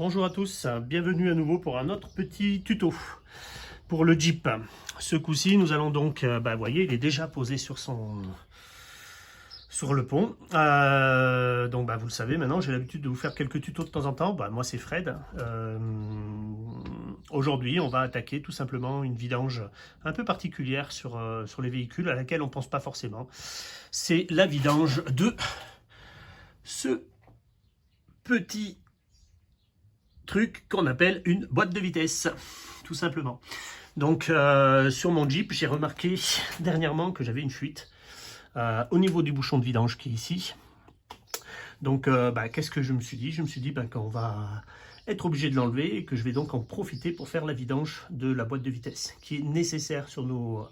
Bonjour à tous, bienvenue à nouveau pour un autre petit tuto pour le Jeep. Ce coup-ci, nous allons donc, vous voyez, il est déjà posé sur le pont. Donc vous le savez maintenant, j'ai l'habitude de vous faire quelques tutos de temps en temps. Moi c'est Fred. Aujourd'hui, on va attaquer tout simplement une vidange un peu particulière sur les véhicules à laquelle on ne pense pas forcément. C'est la vidange de ce petit truc qu'on appelle une boîte de vitesse, tout simplement. Donc sur mon Jeep, j'ai remarqué dernièrement que j'avais une fuite au niveau du bouchon de vidange qui est ici. Donc qu'est-ce que je me suis dit? Je me suis dit qu'on va être obligé de l'enlever et que je vais donc en profiter pour faire la vidange de la boîte de vitesse qui est nécessaire sur nos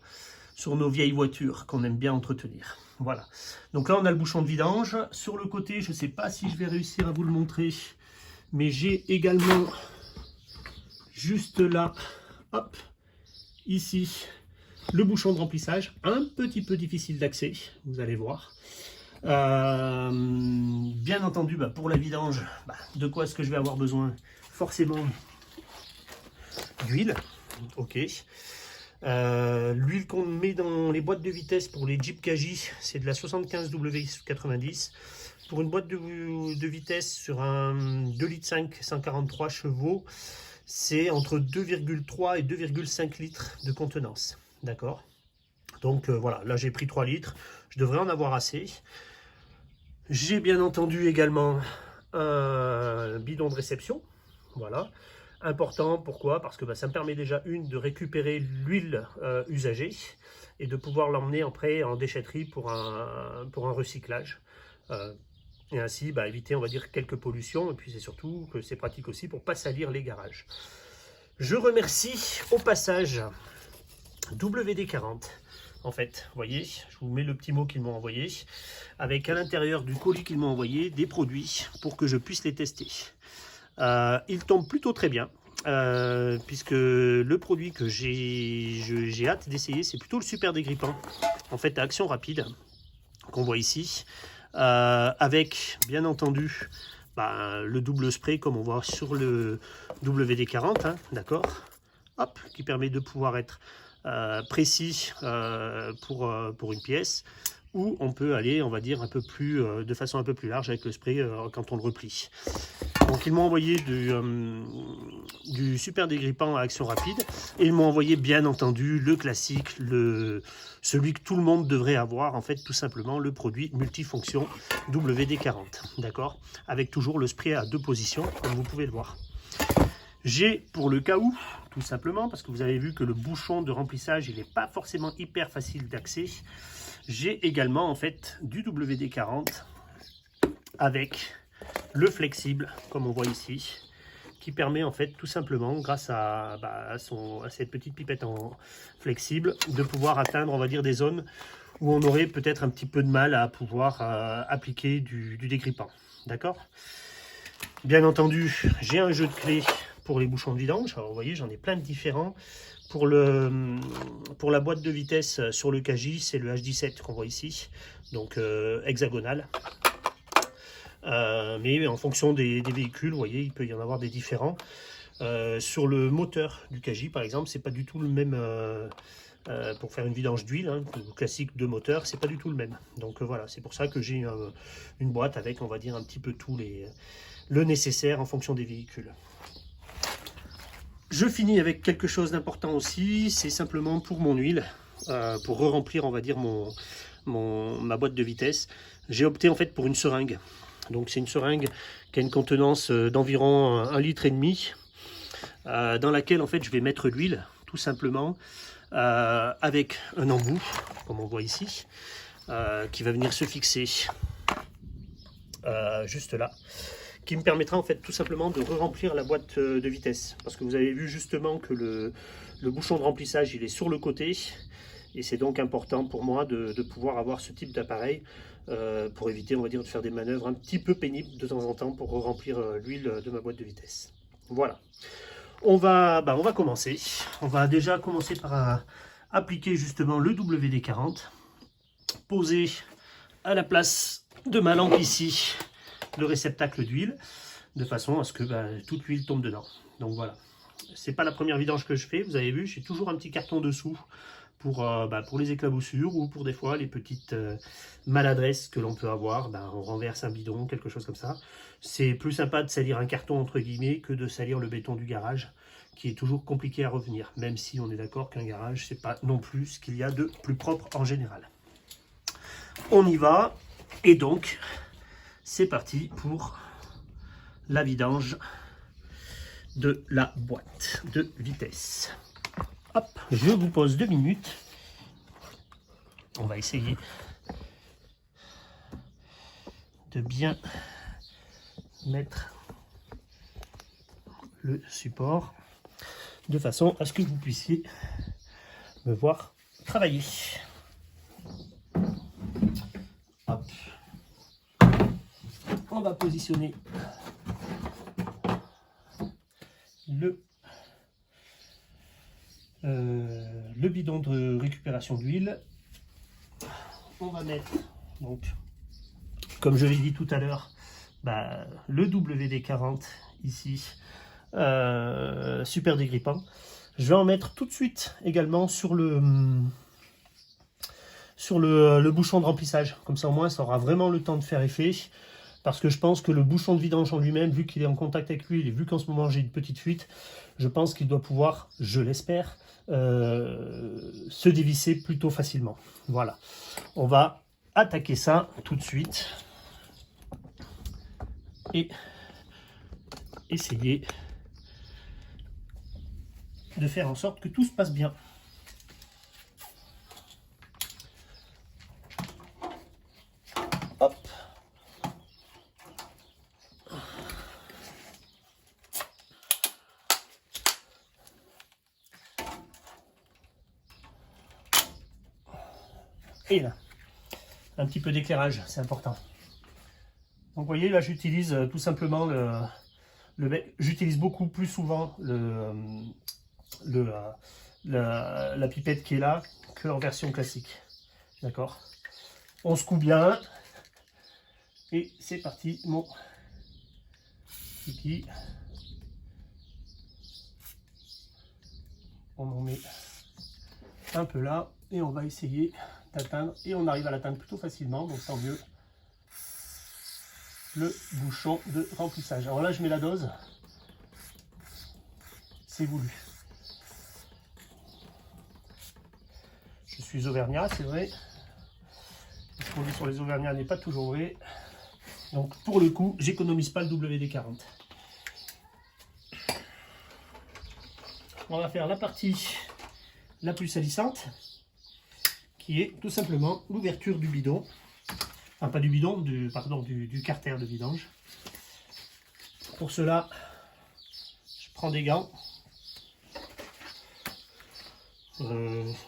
vieilles voitures qu'on aime bien entretenir. Voilà. Donc là on a le bouchon de vidange. Sur le côté, je ne sais pas si je vais réussir à vous le montrer, mais j'ai également juste là, hop, ici, le bouchon de remplissage, un petit peu difficile d'accès, vous allez voir. Bien entendu, pour la vidange, de quoi est-ce que je vais avoir besoin? Forcément, d'huile, ok. L'huile qu'on met dans les boîtes de vitesse pour les Jeep Kaji, c'est de la 75W90. Pour une boîte de vitesse sur un 2,5 litres 143 chevaux, c'est entre 2,3 et 2,5 litres de contenance. D'accord? Donc voilà, là j'ai pris 3 litres, je devrais en avoir assez. J'ai bien entendu également un bidon de réception. Voilà. Important, pourquoi? Parce que ça me permet déjà de récupérer l'huile usagée et de pouvoir l'emmener après en déchetterie pour un recyclage. Et ainsi éviter, on va dire, quelques pollutions. Et puis c'est surtout que c'est pratique aussi pour ne pas salir les garages. Je remercie au passage WD-40. En fait, vous voyez, je vous mets le petit mot qu'ils m'ont envoyé, avec à l'intérieur du colis qu'ils m'ont envoyé des produits pour que je puisse les tester. Ils tombent plutôt très bien, puisque le produit que j'ai hâte d'essayer, c'est plutôt le super dégrippant, en fait à action rapide, qu'on voit ici. Avec bien entendu le double spray comme on voit sur le WD-40, hein, d'accord, hop, qui permet de pouvoir être précis pour une pièce, ou on peut aller, on va dire, un peu plus de façon un peu plus large avec le spray quand on le replie. Donc ils m'ont envoyé du super dégrippant à action rapide et ils m'ont envoyé bien entendu le classique, celui que tout le monde devrait avoir, en fait tout simplement le produit multifonction WD-40, d'accord, avec toujours le spray à 2 positions comme vous pouvez le voir. J'ai pour le cas où, tout simplement, parce que vous avez vu que le bouchon de remplissage il n'est pas forcément hyper facile d'accès, j'ai également en fait du WD-40 avec le flexible, comme on voit ici, qui permet en fait tout simplement, grâce à cette petite pipette en flexible, de pouvoir atteindre, on va dire, des zones où on aurait peut-être un petit peu de mal à pouvoir appliquer du dégrippant. D'accord? Bien entendu, j'ai un jeu de clés pour les bouchons de vidange. Alors vous voyez, j'en ai plein de différents. Pour la boîte de vitesse sur le Kaji, c'est le H17 qu'on voit ici, donc hexagonal. Mais en fonction des véhicules, vous voyez, il peut y en avoir des différents. Sur le moteur du Kaji, par exemple, c'est pas du tout le même. Pour faire une vidange d'huile, hein, classique de moteur, c'est pas du tout le même. Donc voilà, c'est pour ça que j'ai une boîte avec, on va dire, un petit peu tout le nécessaire en fonction des véhicules. Je finis avec quelque chose d'important aussi, c'est simplement pour mon huile, pour re-remplir, on va dire, ma boîte de vitesse. J'ai opté en fait pour une seringue. Donc c'est une seringue qui a une contenance d'environ 1,5 litre, dans laquelle en fait je vais mettre l'huile, tout simplement, avec un embout, comme on voit ici, qui va venir se fixer juste là, qui me permettra en fait tout simplement de re-remplir la boîte de vitesse, parce que vous avez vu justement que le bouchon de remplissage il est sur le côté, et c'est donc important pour moi de pouvoir avoir ce type d'appareil pour éviter, on va dire, de faire des manœuvres un petit peu pénibles de temps en temps pour remplir l'huile de ma boîte de vitesse. Voilà. On va commencer. On va déjà commencer par appliquer justement le WD-40, poser à la place de ma lampe ici le réceptacle d'huile. de façon à ce que toute l'huile tombe dedans. Donc voilà, c'est pas la première vidange que je fais, vous avez vu, j'ai toujours un petit carton dessous pour les éclaboussures ou pour des fois les petites maladresses que l'on peut avoir. On renverse un bidon, quelque chose comme ça. C'est plus sympa de salir un carton entre guillemets que de salir le béton du garage, qui est toujours compliqué à revenir, même si on est d'accord qu'un garage, c'est pas non plus ce qu'il y a de plus propre en général. On y va, et donc, c'est parti pour la vidange de la boîte de vitesse. Hop, je vous pose 2 minutes. On va essayer de bien mettre le support de façon à ce que vous puissiez me voir travailler. Hop. On va positionner le bidon de récupération d'huile. On va mettre, donc, comme je l'ai dit tout à l'heure, le WD-40 ici, super dégrippant. Je vais en mettre tout de suite également sur le bouchon de remplissage. Comme ça au moins ça aura vraiment le temps de faire effet. Parce que je pense que le bouchon de vidange en lui-même, vu qu'il est en contact avec l'huile et vu qu'en ce moment j'ai une petite fuite, je pense qu'il doit pouvoir, je l'espère, se dévisser plutôt facilement. Voilà. On va attaquer ça tout de suite. Et essayer de faire en sorte que tout se passe bien. Hop. Et là, un petit peu d'éclairage, c'est important. Donc vous voyez, là j'utilise tout simplement j'utilise beaucoup plus souvent la pipette qui est là que en version classique. D'accord? On secoue bien. Et c'est parti, mon kiki. On en met un peu là et on va essayer d'atteindre. Et on arrive à l'atteindre plutôt facilement, donc tant mieux. Le bouchon de remplissage. Alors là, je mets la dose. C'est voulu. Je suis auvergnat, c'est vrai. Ce qu'on dit sur les auvergnats n'est pas toujours vrai. Donc pour le coup, j'économise pas le WD-40. On va faire la partie la plus salissante, qui est tout simplement l'ouverture du bidon. Enfin pas du bidon, du carter de vidange. Pour cela, je prends des gants.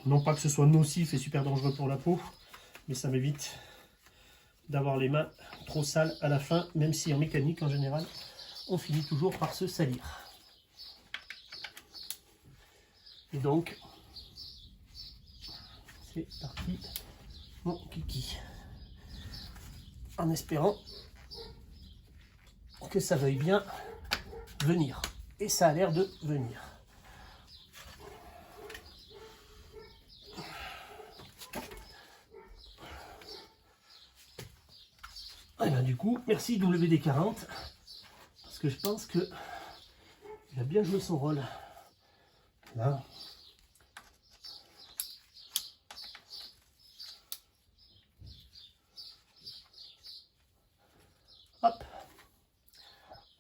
Non pas que ce soit nocif et super dangereux pour la peau, mais ça m'évite d'avoir les mains trop sales à la fin, même si en mécanique en général on finit toujours par se salir. Et donc c'est parti mon kiki, en espérant que ça veuille bien venir, et ça a l'air de venir. Et bien du coup, merci WD-40, parce que je pense que il a bien joué son rôle. Là. Hop.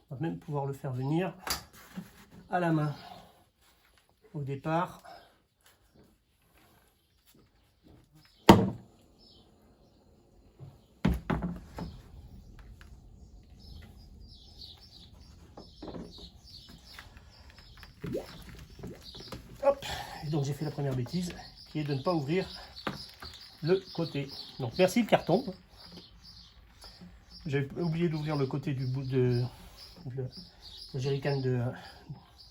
On va même pouvoir le faire venir à la main au départ. Hop, et donc j'ai fait la première bêtise qui est de ne pas ouvrir le côté. Donc merci le carton. J'ai oublié d'ouvrir le côté du bout de la jerrycan de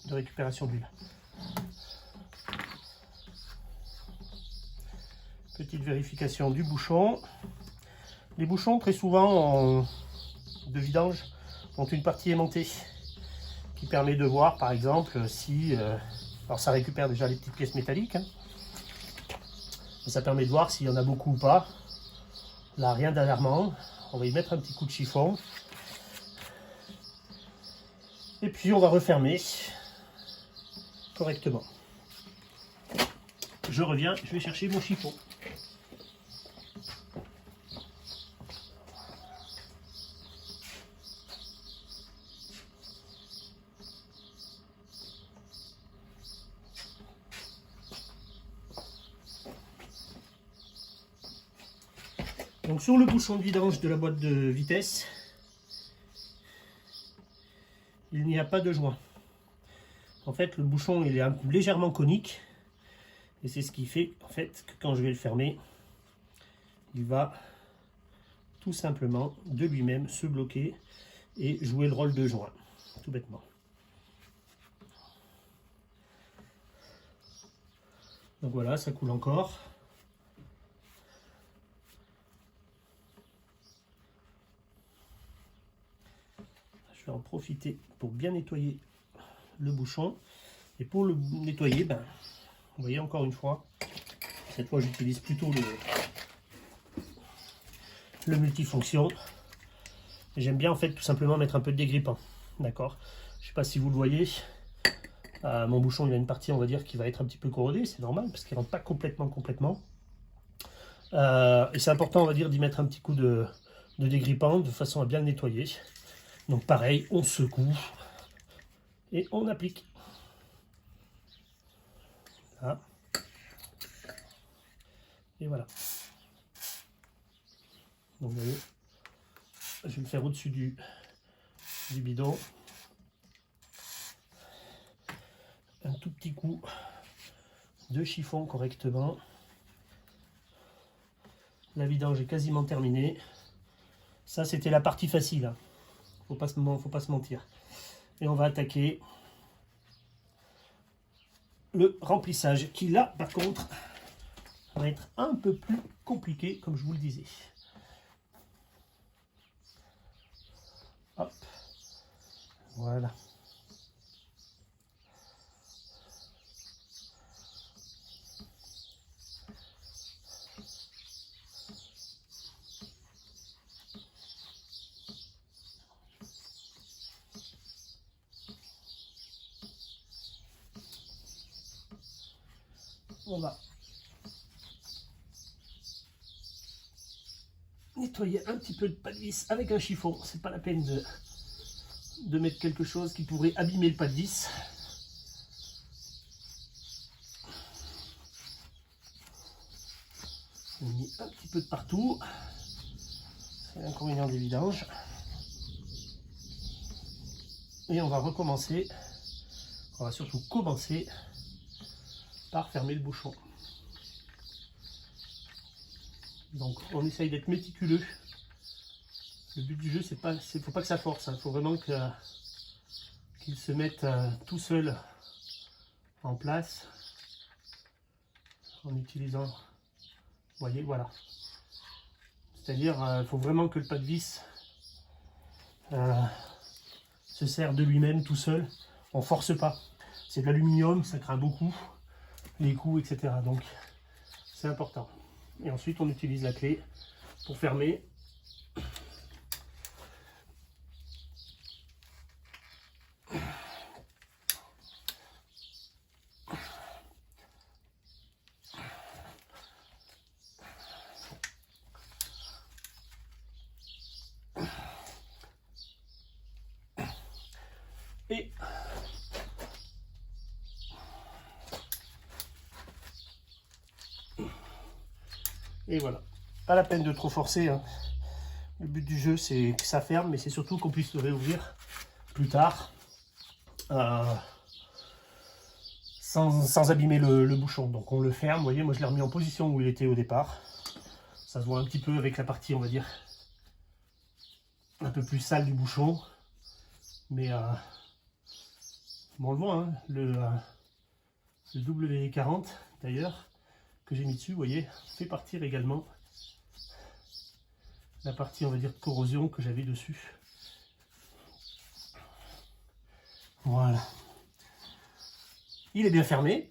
récupération d'huile. Petite vérification du bouchon. Les bouchons très souvent de vidange Donc une partie aimantée qui permet de voir par exemple si... alors ça récupère déjà les petites pièces métalliques. Hein. Ça permet de voir s'il y en a beaucoup ou pas. Là, rien d'alarmant. On va y mettre un petit coup de chiffon. Et puis on va refermer correctement. Je reviens, je vais chercher mon chiffon. Donc sur le bouchon de vidange de la boîte de vitesse, il n'y a pas de joint. En fait, le bouchon il est légèrement conique et c'est ce qui fait en fait que quand je vais le fermer, il va tout simplement de lui-même se bloquer et jouer le rôle de joint, tout bêtement. Donc voilà, ça coule encore. Je vais en profiter pour bien nettoyer le bouchon. Et pour le nettoyer, ben, vous voyez encore une fois, cette fois j'utilise plutôt le multifonction. J'aime bien en fait tout simplement mettre un peu de dégrippant. D'accord. Je ne sais pas si vous le voyez. Mon bouchon il a une partie on va dire qui va être un petit peu corrodée. C'est normal parce qu'il ne rentre pas complètement. Et c'est important on va dire d'y mettre un petit coup de dégrippant de façon à bien le nettoyer. Donc pareil, on secoue et on applique. Là. Et voilà. Donc vous voyez, je vais le faire au-dessus du bidon. Un tout petit coup de chiffon correctement. La vidange est quasiment terminée. Ça c'était la partie facile. Hein. Faut pas se mentir. Et on va attaquer le remplissage qui là par contre va être un peu plus compliqué comme je vous le disais. Hop. Voilà. On va nettoyer un petit peu de pas de vis avec un chiffon. C'est pas la peine de mettre quelque chose qui pourrait abîmer le pas de vis. On met un petit peu de partout. C'est l'inconvénient des vidanges. Et on va recommencer. On va surtout commencer par fermer le bouchon. Donc on essaye d'être méticuleux. Le but du jeu, c'est pas, faut pas que ça force. Il faut vraiment qu'il se mette tout seul en place en utilisant. Vous voyez, voilà. C'est-à-dire, il faut vraiment que le pas de vis se serre de lui-même tout seul. On force pas. C'est de l'aluminium, ça craint beaucoup les coups, etc. Donc c'est important. Et ensuite on utilise la clé pour fermer. Et voilà. Pas la peine de trop forcer. Hein. Le but du jeu, c'est que ça ferme, mais c'est surtout qu'on puisse le réouvrir plus tard sans abîmer le bouchon. Donc on le ferme. Vous voyez, moi je l'ai remis en position où il était au départ. Ça se voit un petit peu avec la partie, on va dire, un peu plus sale du bouchon. Mais bon, on le voit, hein, le W40 d'ailleurs, que j'ai mis dessus, vous voyez, fait partir également la partie, on va dire, de corrosion que j'avais dessus. Voilà. Il est bien fermé.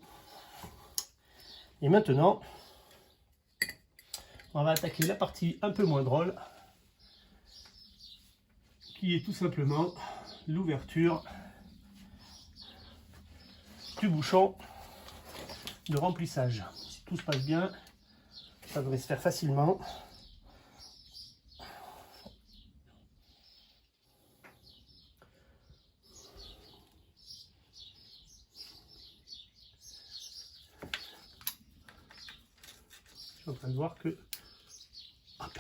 Et maintenant, on va attaquer la partie un peu moins drôle, qui est tout simplement l'ouverture du bouchon de remplissage. Si tout se passe bien, ça devrait se faire facilement. Je suis en train de voir que... Hop.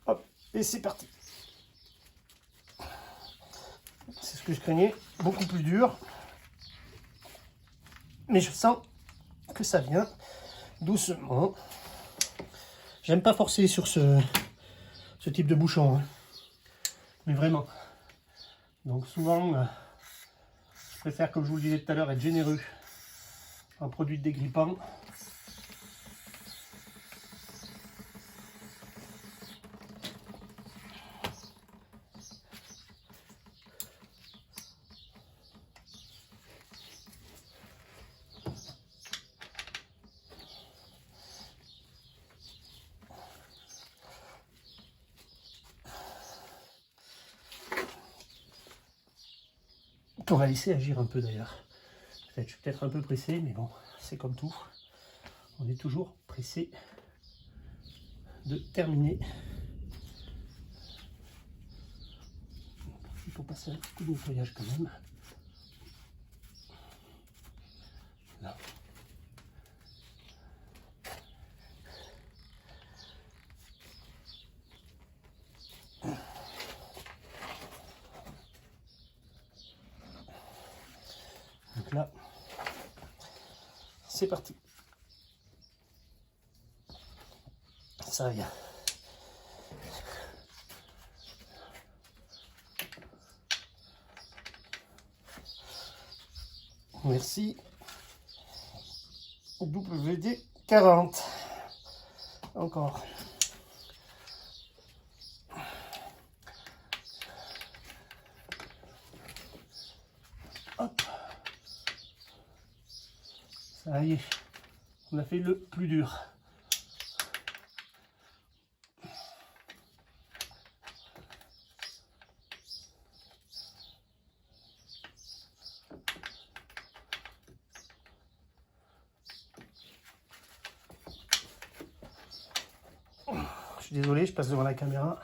Hop, et c'est parti. C'est ce que je craignais, beaucoup plus dur. Mais je sens que ça vient doucement. J'aime pas forcer sur ce type de bouchon, hein. Mais vraiment. Donc souvent, je préfère, comme je vous le disais tout à l'heure, être généreux en produit de dégrippant. On va laisser agir un peu d'ailleurs. Je suis peut-être un peu pressé, mais bon, c'est comme tout. On est toujours pressé de terminer. Il faut passer un petit coup de nettoyage quand même. Là. Donc là, c'est parti. Ça vient. Merci. WD-40. Encore. Hop. Ça y est. On a fait le plus dur. Je suis désolé, je passe devant la caméra.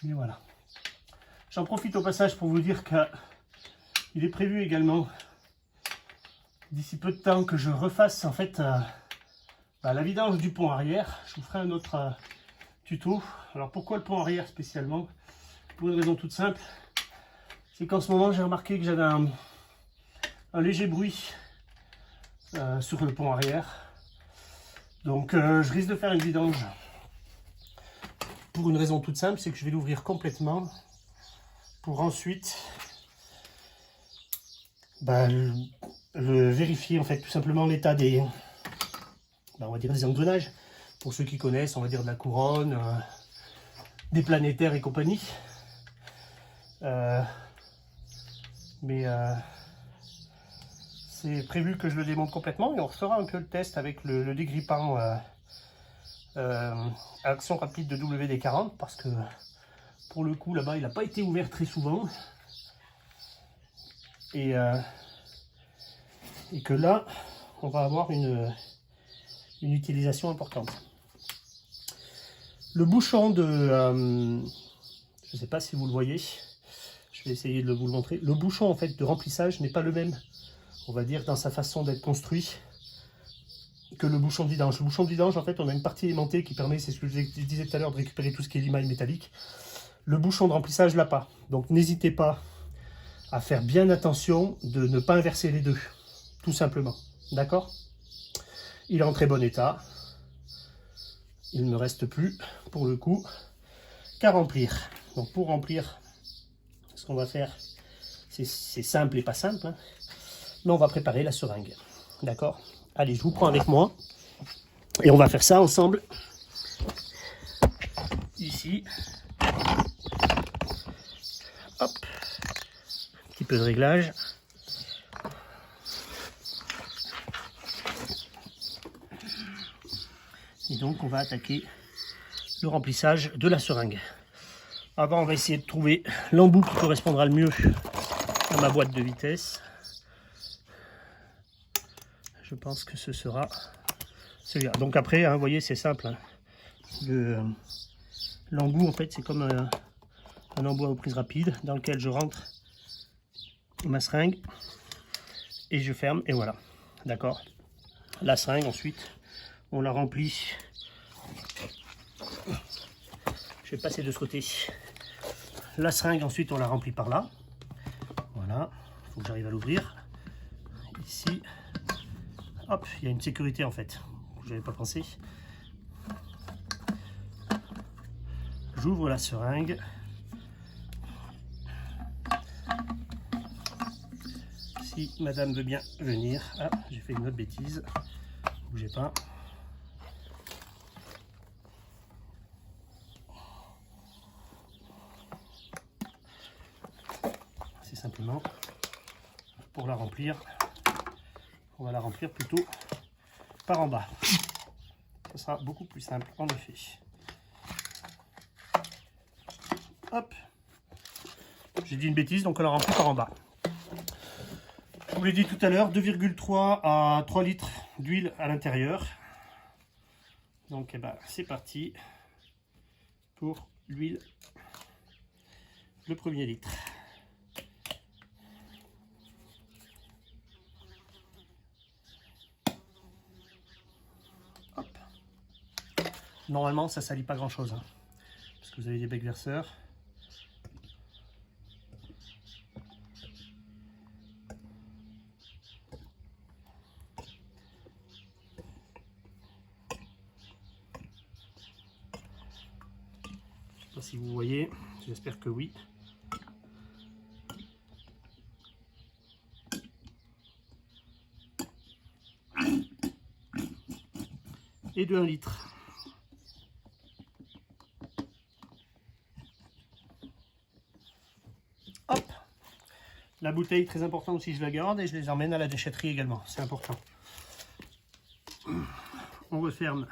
Et voilà. J'en profite au passage pour vous dire qu'il est prévu également, d'ici peu de temps, que je refasse en fait la vidange du pont arrière. Je vous ferai un autre tuto. Alors pourquoi le pont arrière spécialement? Pour une raison toute simple, c'est qu'en ce moment j'ai remarqué que j'avais un léger bruit sur le pont arrière. Donc je risque de faire une vidange. Pour une raison toute simple, c'est que je vais l'ouvrir complètement pour ensuite le vérifier en fait tout simplement l'état des, on va dire des engrenages. Pour ceux qui connaissent, on va dire de la couronne, des planétaires et compagnie. C'est prévu que je le démonte complètement et on refera un peu le test avec le dégrippant action rapide de WD-40 parce que pour le coup là-bas il n'a pas été ouvert très souvent et que là on va avoir une utilisation importante. Le bouchon de je ne sais pas si vous le voyez, je vais essayer de vous le montrer. Le bouchon en fait de remplissage n'est pas le même, on va dire, dans sa façon d'être construit que le bouchon de vidange. Le bouchon de vidange, en fait, on a une partie aimantée qui permet, c'est ce que je disais tout à l'heure, de récupérer tout ce qui est limaille métallique. Le bouchon de remplissage l'a pas. Donc n'hésitez pas à faire bien attention de ne pas inverser les deux, tout simplement. D'accord? Il est en très bon état. Il ne me reste plus, pour le coup, qu'à remplir. Donc pour remplir, ce qu'on va faire, c'est simple et pas simple, hein. mais on va préparer la seringue. D'accord? Allez, je vous prends avec moi. Et on va faire ça ensemble. Ici. Hop. Un petit peu de réglage. Et donc on va attaquer le remplissage de la seringue. Avant, on va essayer de trouver l'embout qui correspondra le mieux à ma boîte de vitesse. Je pense que ce sera celui-là. Donc après, hein, vous voyez, c'est simple. Hein. L'embout, en fait, c'est comme un embout à reprise rapide dans lequel je rentre ma seringue et je ferme et voilà. D'accord. La seringue, ensuite, on la remplit. Je vais passer de ce côté. La seringue, ensuite, on la remplit par là. Voilà. Il faut que j'arrive à l'ouvrir. Ici. Hop, il y a une sécurité en fait. Je n'avais pas pensé. J'ouvre la seringue. Si madame veut bien venir. Ah, j'ai fait une autre bêtise. Bougez pas. C'est simplement pour la remplir. On va la remplir plutôt par en bas. Ce sera beaucoup plus simple en effet. Hop. J'ai dit une bêtise, donc on la remplit par en bas. Je vous l'ai dit tout à l'heure, 2,3 à 3 litres d'huile à l'intérieur. Donc eh ben, c'est parti pour l'huile, le premier litre. Hop. Normalement, ça ne salit pas grand-chose, hein, parce que vous avez des becs verseurs. Je ne sais pas si vous voyez, j'espère que oui. Et de 1 litre. Hop. La bouteille, très important aussi, je la garde et je les emmène à la déchetterie également, c'est important. On referme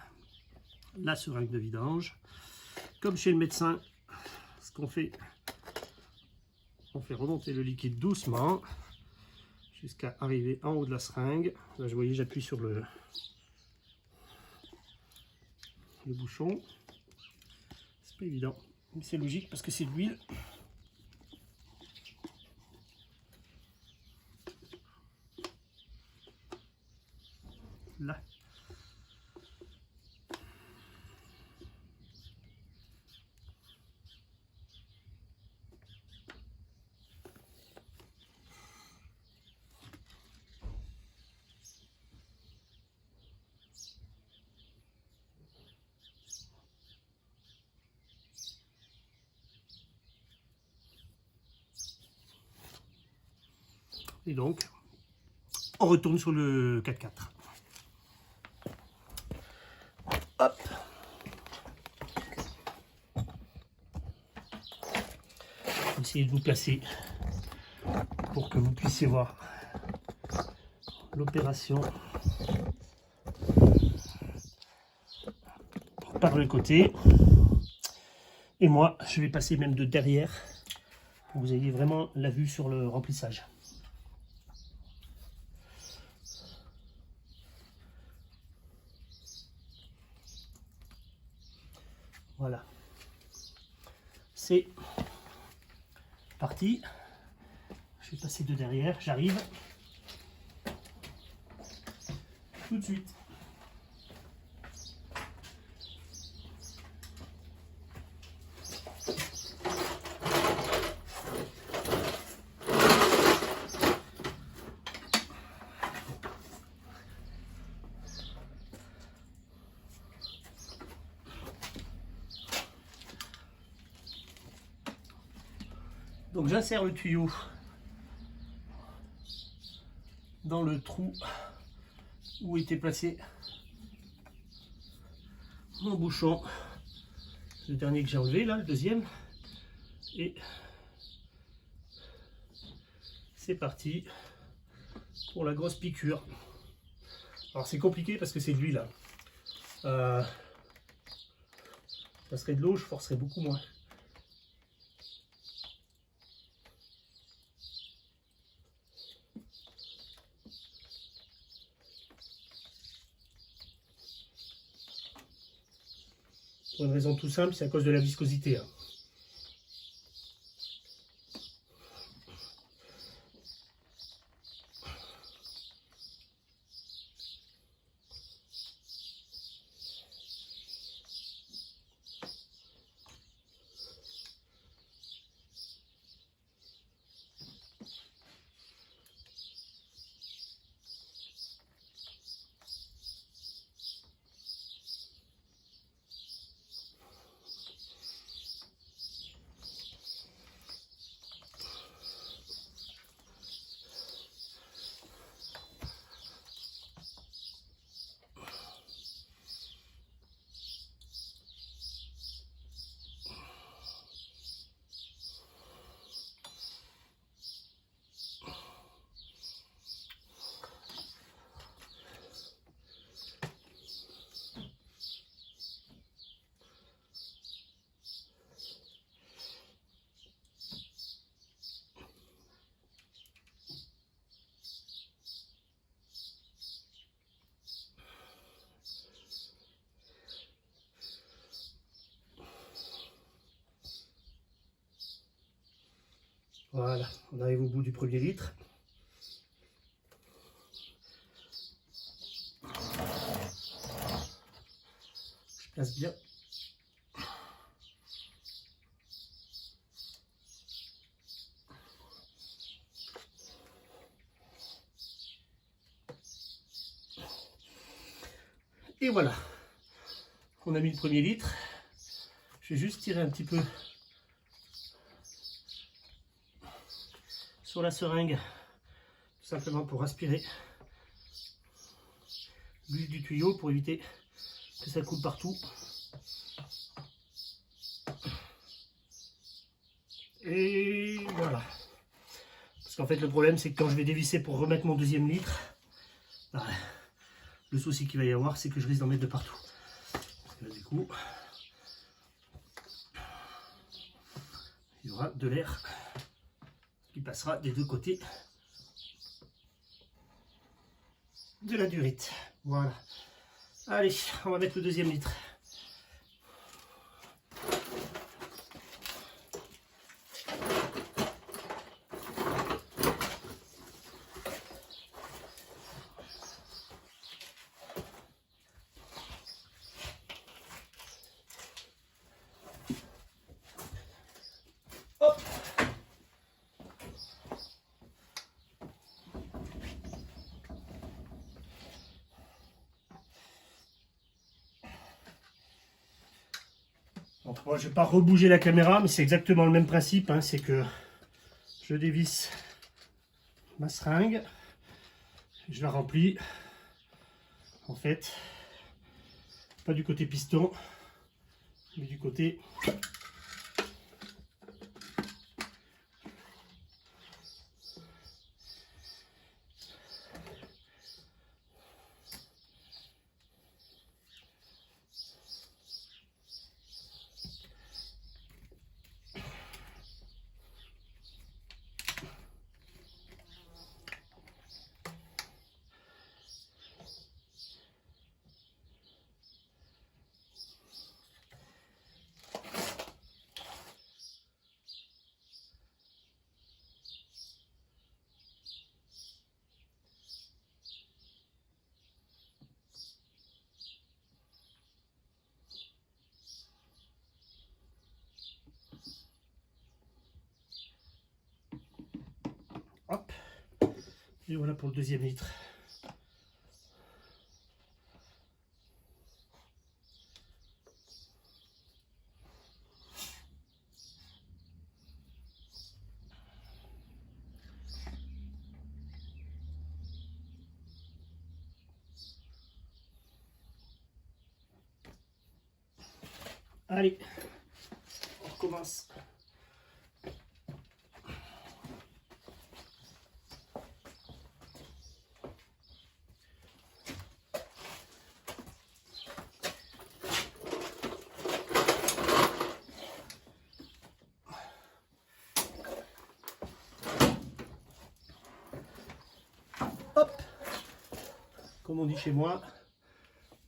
la seringue de vidange. Comme chez le médecin, ce qu'on fait, on fait remonter le liquide doucement jusqu'à arriver en haut de la seringue. Là, vous voyez, j'appuie sur le bouchon. C'est pas évident, mais c'est logique parce que c'est de l'huile. Là. Et donc, on retourne sur le 4x4. Hop. Essayez de vous placer pour que vous puissiez voir l'opération par le côté. Et moi, je vais passer même de derrière pour que vous ayez vraiment la vue sur le remplissage. Voilà. C'est parti. Je vais passer de derrière, j'arrive tout de suite. Donc j'insère le tuyau dans le trou où était placé mon bouchon. Le dernier que j'ai enlevé là, le deuxième. Et c'est parti pour la grosse piqûre. Alors c'est compliqué parce que c'est de l'huile. Ça serait de l'eau, je forcerais beaucoup moins. Pour une raison tout simple, c'est à cause de la viscosité. Voilà, on arrive au bout du premier litre. Je place bien. Et voilà, on a mis le premier litre. Je vais juste tirer un petit peu sur la seringue, tout simplement pour aspirer l'huile du tuyau pour éviter que ça coule partout. Et voilà. Parce qu'en fait le problème c'est que quand je vais dévisser pour remettre mon deuxième litre, bah, le souci qu'il va y avoir c'est que je risque d'en mettre de partout. Parce que là, du coup, il y aura de l'air qui passera des deux côtés de la durite. Voilà. Allez, on va mettre le deuxième litre. Hop. Donc moi je ne vais pas rebouger la caméra, mais c'est exactement le même principe, hein, c'est que je dévisse ma seringue, je la remplis, en fait, pas du côté piston, mais du côté hop, et voilà pour le deuxième litre. Allez, on recommence. Hop, comme on dit chez moi,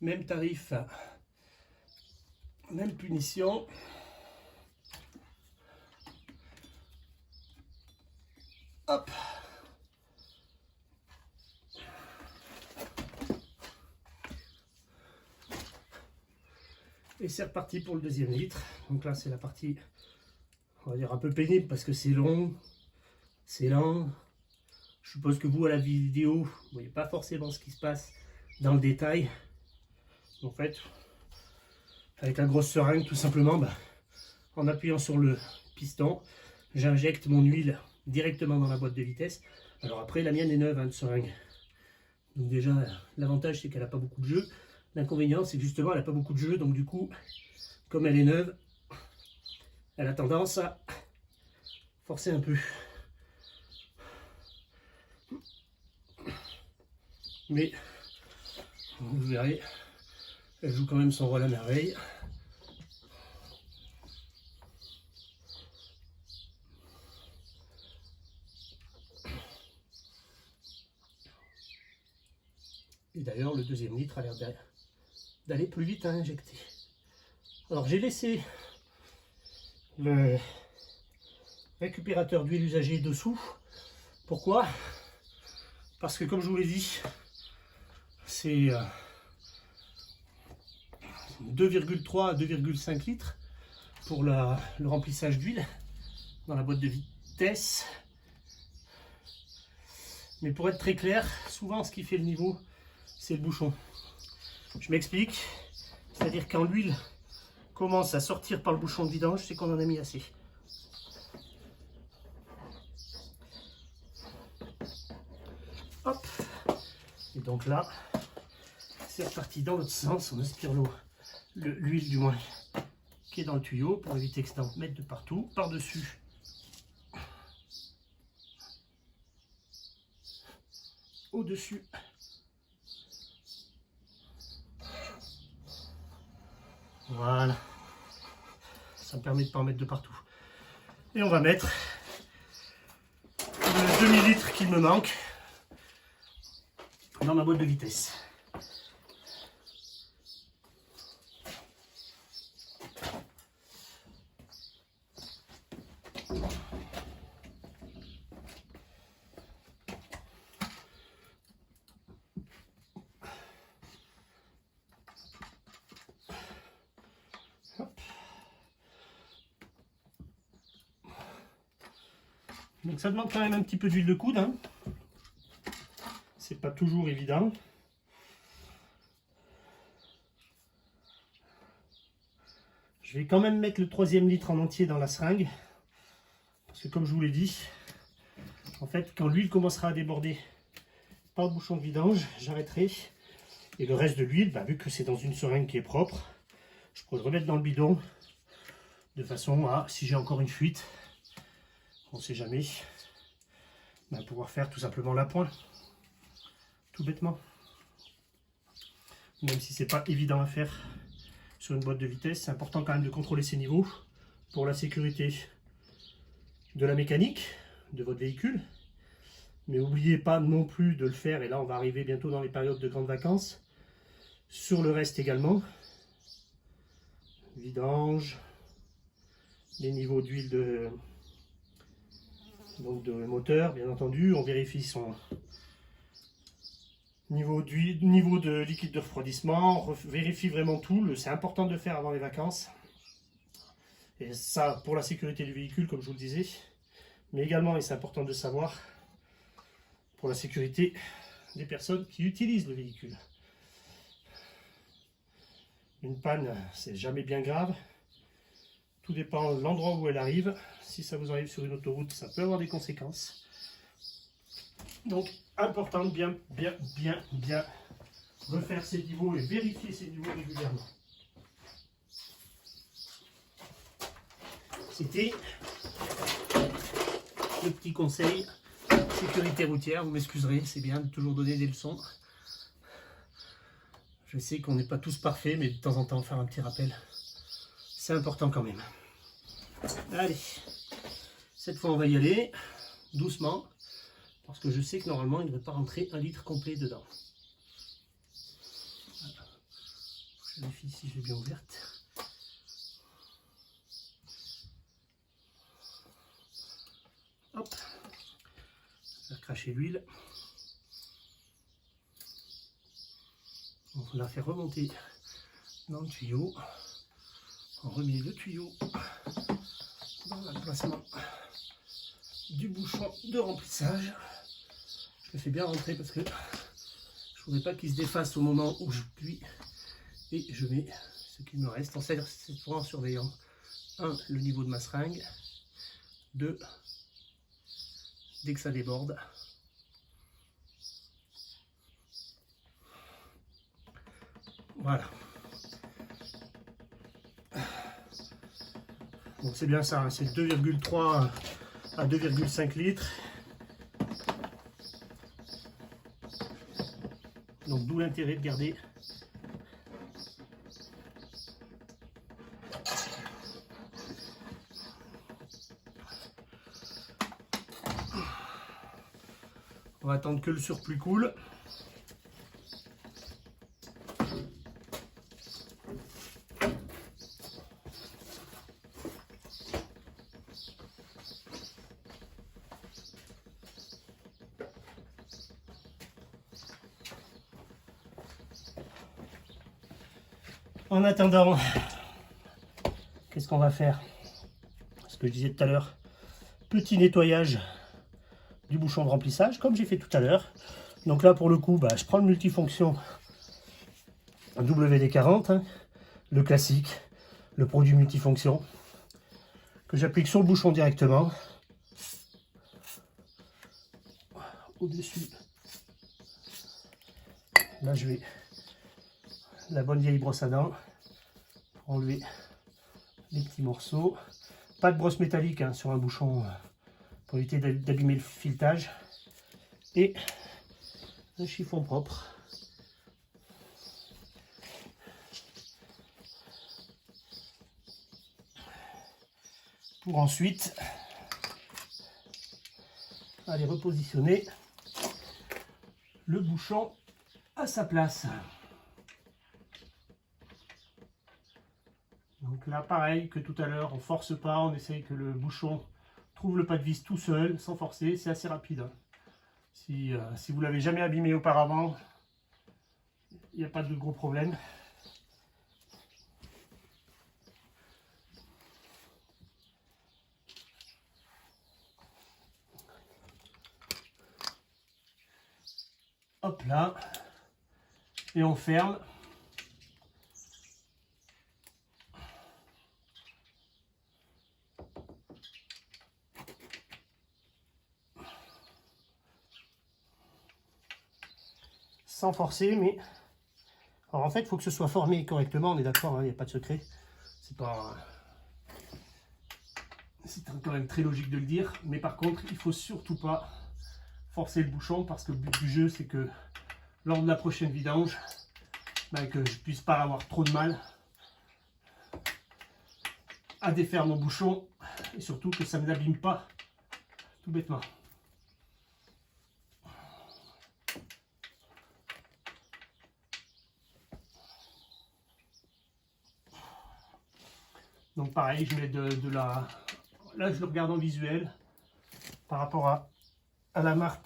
même tarif, même punition. Hop. Et c'est reparti pour le deuxième litre. Donc là c'est la partie, on va dire un peu pénible parce que c'est long, c'est lent. Je suppose que vous à la vidéo, vous voyez pas forcément ce qui se passe dans le détail. En fait, avec la grosse seringue, tout simplement, en appuyant sur le piston, j'injecte mon huile directement dans la boîte de vitesse. Alors après, la mienne est neuve, de seringue. Donc déjà, l'avantage, c'est qu'elle n'a pas beaucoup de jeu. L'inconvénient, c'est que justement, elle n'a pas beaucoup de jeu. Donc du coup, comme elle est neuve, elle a tendance à forcer un peu. Mais, vous verrez, elle joue quand même son rôle à merveille. Et d'ailleurs, le deuxième litre a l'air d'aller plus vite à injecter. Alors, j'ai laissé le récupérateur d'huile usagée dessous. Pourquoi? Parce que, comme je vous l'ai dit, c'est 2,3 à 2,5 litres pour le remplissage d'huile dans la boîte de vitesse. Mais pour être très clair, souvent ce qui fait le niveau, c'est le bouchon. Je m'explique, c'est-à-dire quand l'huile commence à sortir par le bouchon de vidange, c'est qu'on en a mis assez. Hop. Et donc là, c'est reparti dans l'autre sens, on aspire l'huile du moins qui est dans le tuyau pour éviter que ça en mette de partout, par-dessus. Au-dessus. Voilà. Ça me permet de ne pas en mettre de partout. Et on va mettre le demi-litre qu'il me manque dans ma boîte de vitesse. Donc ça demande quand même un petit peu d'huile de coude, hein. C'est pas toujours évident. Je vais quand même mettre le troisième litre en entier dans la seringue. Parce que comme je vous l'ai dit, en fait quand l'huile commencera à déborder par le bouchon de vidange, j'arrêterai. Et le reste de l'huile, vu que c'est dans une seringue qui est propre, je pourrais le remettre dans le bidon. De façon à, si j'ai encore une fuite, on ne sait jamais, pouvoir faire tout simplement l'appoint, tout bêtement. Même si c'est pas évident à faire sur une boîte de vitesse, c'est important quand même de contrôler ces niveaux pour la sécurité de la mécanique de votre véhicule. Mais n'oubliez pas non plus de le faire, et là on va arriver bientôt dans les périodes de grandes vacances, sur le reste également. Vidange, les niveaux d'huile de moteur, bien entendu, on vérifie son niveau d'huile, niveau de liquide de refroidissement, on vérifie vraiment tout, c'est important de le faire avant les vacances. Et ça pour la sécurité du véhicule, comme je vous le disais, mais également, et c'est important de savoir, pour la sécurité des personnes qui utilisent le véhicule. Une panne, c'est jamais bien grave. Tout dépend de l'endroit où elle arrive. Si ça vous arrive sur une autoroute, ça peut avoir des conséquences. Donc, important de bien refaire ces niveaux et vérifier ces niveaux régulièrement. C'était le petit conseil sécurité routière. Vous m'excuserez, c'est bien de toujours donner des leçons. Je sais qu'on n'est pas tous parfaits, mais de temps en temps faire un petit rappel, c'est important quand même. Allez, cette fois on va y aller doucement, parce que je sais que normalement il ne devrait pas rentrer 1 litre complet dedans. Voilà. Je vérifie si j'ai bien ouverte. Hop, faire cracher l'huile. On la fait remonter dans le tuyau. On remet le tuyau dans l'emplacement du bouchon de remplissage. Je le fais bien rentrer parce que je ne voudrais pas qu'il se défasse au moment où je puis. Et je mets ce qu'il me reste, cette fois en surveillant 1. Le niveau de ma seringue, 2. Dès que ça déborde, voilà. Donc c'est bien ça, hein, c'est 2,3 à 2,5 litres. Donc d'où l'intérêt de garder on va attendre que le surplus coule. En attendant, qu'est-ce qu'on va faire? Ce que je disais tout à l'heure, petit nettoyage du bouchon de remplissage, comme j'ai fait tout à l'heure. Donc là, pour le coup, je prends le multifonction WD-40, hein, le classique, le produit multifonction, que j'applique sur le bouchon directement, au-dessus. Là, je vais la bonne vieille brosse à dents pour enlever les petits morceaux. Pas de brosse métallique hein, sur un bouchon pour éviter d'abîmer le filetage. Et un chiffon propre. Pour ensuite aller repositionner le bouchon à sa place. Donc là, pareil que tout à l'heure, on force pas, on essaye que le bouchon trouve le pas de vis tout seul, sans forcer, c'est assez rapide. Hein. Si vous l'avez jamais abîmé auparavant, il n'y a pas de gros problème. Hop là, et on ferme. Sans forcer, mais alors en fait il faut que ce soit formé correctement, on est d'accord, il n'y a pas de secret, c'est quand même très logique de le dire, mais par contre il faut surtout pas forcer le bouchon parce que le but du jeu c'est que lors de la prochaine vidange que je puisse pas avoir trop de mal à défaire mon bouchon et surtout que ça ne l'abîme pas tout bêtement. Donc pareil, je mets de la... Là, je le regarde en visuel par rapport à la marque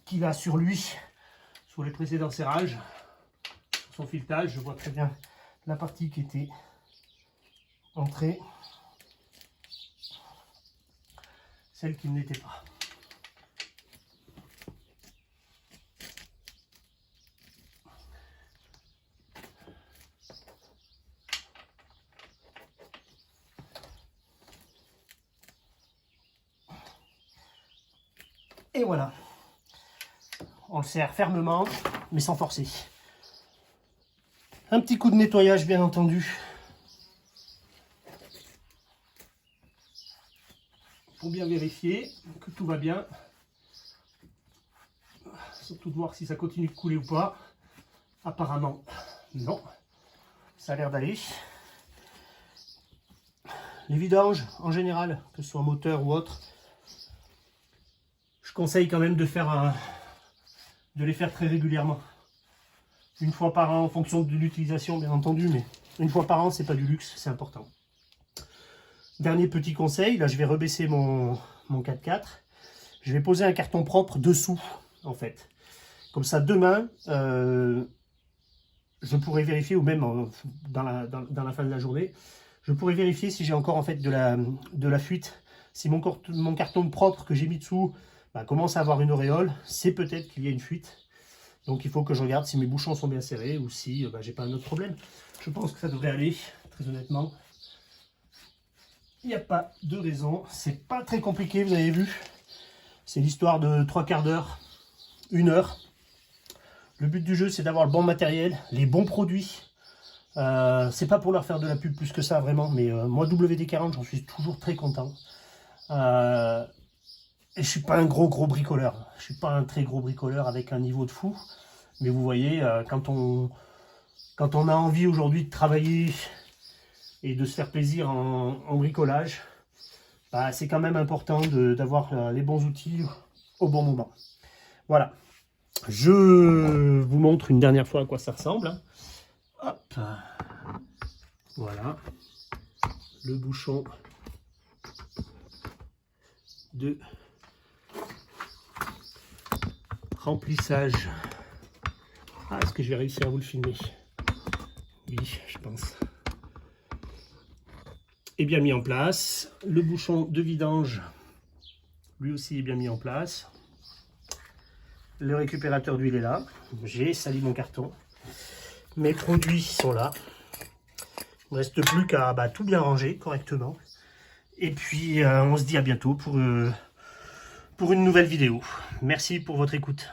qu'il a sur lui, sur les précédents serrages, sur son filetage. Je vois très bien la partie qui était entrée, celle qui ne l'était pas. Et voilà, on le serre fermement, mais sans forcer. Un petit coup de nettoyage, bien entendu, pour bien vérifier que tout va bien. Surtout de voir si ça continue de couler ou pas. Apparemment, non. Ça a l'air d'aller. Les vidanges, en général, que ce soit moteur ou autre, je conseille quand même de les faire très régulièrement. Une fois par an, en fonction de l'utilisation, bien entendu, mais une fois par an, c'est pas du luxe, c'est important. Dernier petit conseil, là je vais rebaisser mon 4x4. Je vais poser un carton propre dessous, en fait. Comme ça, demain, je pourrais vérifier, ou même dans la fin de la journée, je pourrais vérifier si j'ai encore en fait de la fuite. Si mon carton propre que j'ai mis dessous commence à avoir une auréole, c'est peut-être qu'il y a une fuite. Donc il faut que je regarde si mes bouchons sont bien serrés ou si j'ai pas un autre problème. Je pense que ça devrait aller, très honnêtement. Il n'y a pas de raison. C'est pas très compliqué, vous avez vu. C'est l'histoire de 3/4 d'heure, 1 heure. Le but du jeu, c'est d'avoir le bon matériel, les bons produits. C'est pas pour leur faire de la pub plus que ça, vraiment. Mais moi, WD-40, j'en suis toujours très content. Et je suis pas un gros bricoleur. Je suis pas un très gros bricoleur avec un niveau de fou. Mais vous voyez, quand on a envie aujourd'hui de travailler et de se faire plaisir en bricolage, c'est quand même important d'avoir les bons outils au bon moment. Voilà. Je vous montre une dernière fois à quoi ça ressemble. Hop. Voilà. Le bouchon de remplissage. Est-ce que je vais réussir à vous le filmer? Oui, je pense. Est bien mis en place. Le bouchon de vidange, lui aussi, est bien mis en place. Le récupérateur d'huile est là. J'ai sali mon carton. Mes produits sont là. Il ne reste plus qu'à tout bien ranger correctement. Et puis, on se dit à bientôt pour une nouvelle vidéo. Merci pour votre écoute.